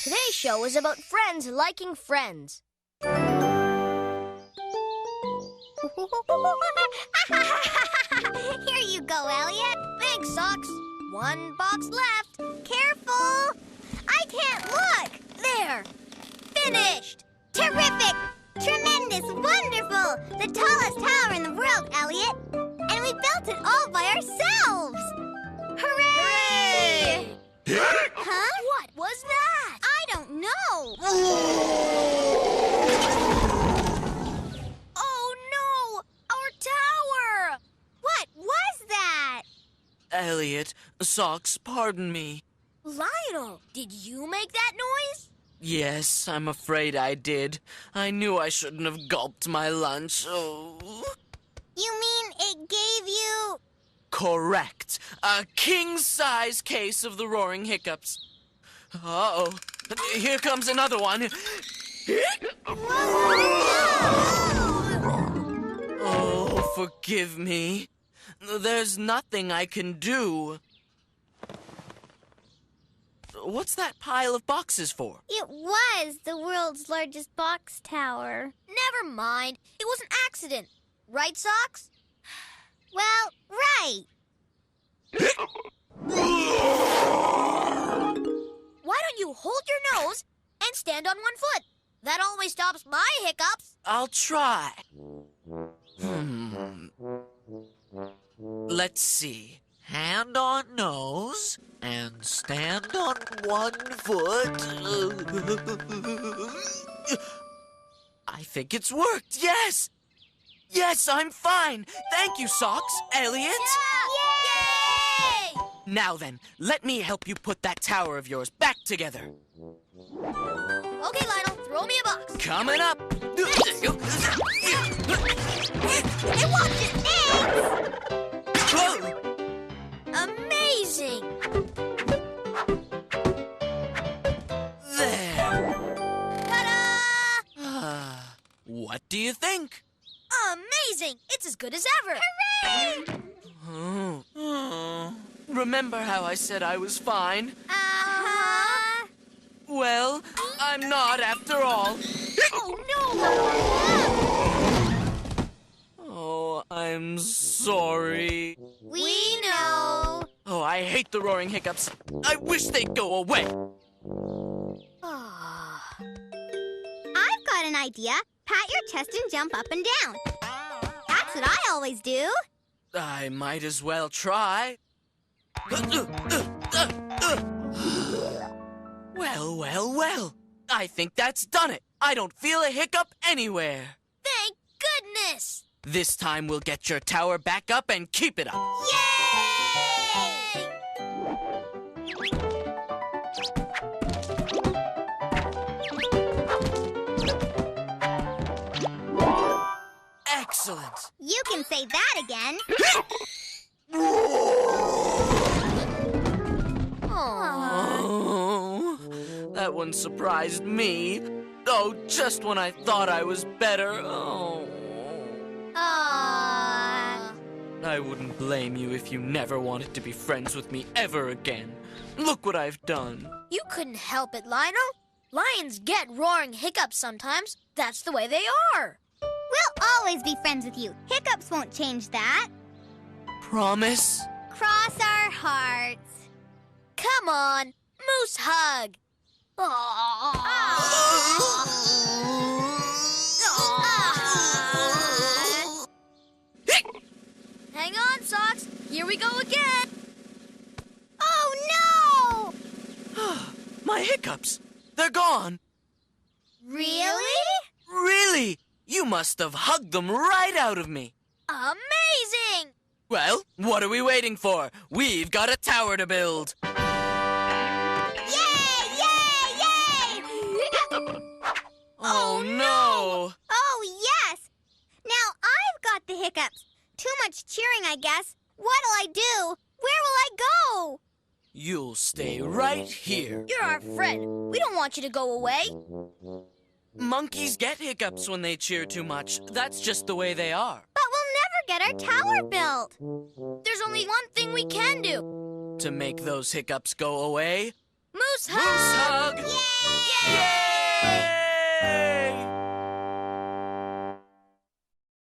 Today's show is about friends liking friends. Here you go, Elliot. Thanks, Socks. One box left. Careful! I can't look! There. Finished. Terrific! Tremendous! Wonderful! The tallest tower in the world, Elliot! And we built it all by ourselves! Hooray! Huh? What was that? I don't know! Oh, no! Our tower! What was that? Elliot, Socks, pardon me. Lionel, did you make that noise? Yes, I'm afraid I did. I knew I shouldn't have gulped my lunch. Oh. You mean it gave you... Correct. A king-size case of the roaring hiccups. Uh-oh. Here comes another one. Oh, forgive me. There's nothing I can do. What's that pile of boxes for? It was the world's largest box tower. Never mind. It was an accident. Right, Socks? Well, right. Why don't you hold your nose and stand on one foot? That always stops my hiccups. I'll try. Let's see. Hand on nose and stand on one foot. I think it's worked. Yes! Yes, I'm fine. Thank you, Socks. Elliot? Yay! Now then, let me help you put that tower of yours back together. Okay, Lionel, throw me a box. Coming up. Hey, watch it! Whoa! Amazing! There. Ta-da! What do you think? Amazing! It's as good as ever. Oh. Remember how I said I was fine? Uh-huh. Well, I'm not after all. Oh, no! Oh, I'm sorry. We know. Oh, I hate the roaring hiccups. I wish they'd go away. Ah. I've got an idea. Pat your chest and jump up and down. That's what I always do. I might as well try. Well. I think that's done it. I don't feel a hiccup anywhere. Thank goodness! This time we'll get your tower back up and keep it up. Yay! Excellent. You can say that again. Oh, that one surprised me. Oh, just when I thought I was better. Oh. Aww. I wouldn't blame you if you never wanted to be friends with me ever again. Look what I've done. You couldn't help it, Lionel. Lions get roaring hiccups sometimes. That's the way they are. We'll always be friends with you. Hiccups won't change that. Promise? Cross our hearts. Come on, moose hug. Hang on, Socks. Here we go again. Oh, no! My hiccups. They're gone. Really? Really? You must have hugged them right out of me. Amazing! Well, what are we waiting for? We've got a tower to build. Yay! Yay! Yay! Oh, no. Oh, yes! Now I've got the hiccups. Too much cheering, I guess. What'll I do? Where will I go? You'll stay right here. You're our friend. We don't want you to go away. Monkeys get hiccups when they cheer too much. That's just the way they are. But we'll never get our tower built. There's only one thing we can do. To make those hiccups go away, Moose hug!